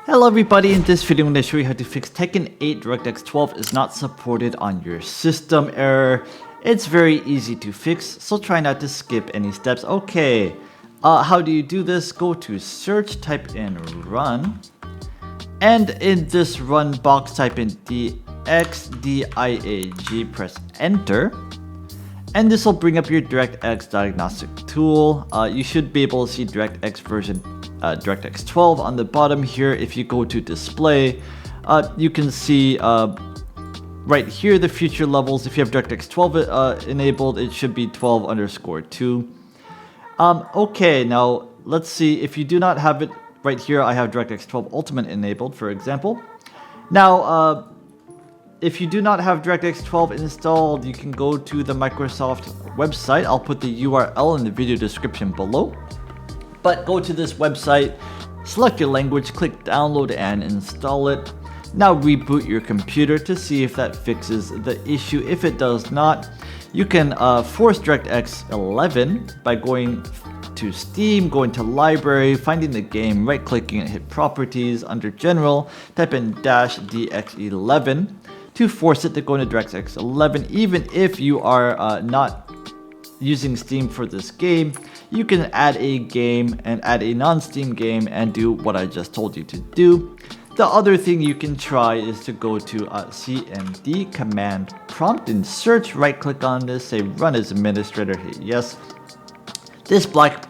Hello everybody, in this video I'm going to show you how to fix Tekken 8 DirectX 12 is not supported on your system error. It's very easy to fix, so try not to skip any steps. Okay, how do you do this? Go to search, type in run, and in this run box type in DXDIAG, press enter. And this will bring up your DirectX diagnostic tool. You should be able to see DirectX version DirectX 12 on the bottom here. If you go to display, you can see right here the future levels. If you have DirectX 12 enabled, it should be 12_2. Okay, now let's see. If you do not have it right here, I have DirectX 12 Ultimate enabled, for example. Now, if you do not have DirectX 12 installed, you can go to the Microsoft website. I'll put the URL in the video description below. But go to this website, select your language, click download and install it. Now reboot your computer to see if that fixes the issue. If it does not, you can force DirectX 11 by going to Steam, going to library, finding the game, right clicking and hit properties. Under general, type in -DX11 to force it to go into DirectX 11. Even if you are not using Steam for this game, you can add a game and add a non-Steam game and do what I just told you to do. The other thing you can try is to go to CMD command prompt and search, right click on this, say run as administrator, hit yes. This black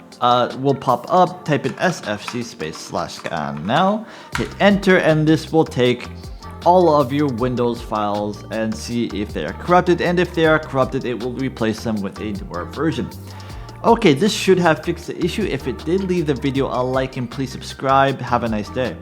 will pop up, type in sfc /scan now, hit enter, and this will take all of your Windows files and see if they are corrupted, and if they are corrupted, it will replace them with a newer version. Okay, this should have fixed the issue. If it did, leave the video a like and please subscribe. Have a nice day.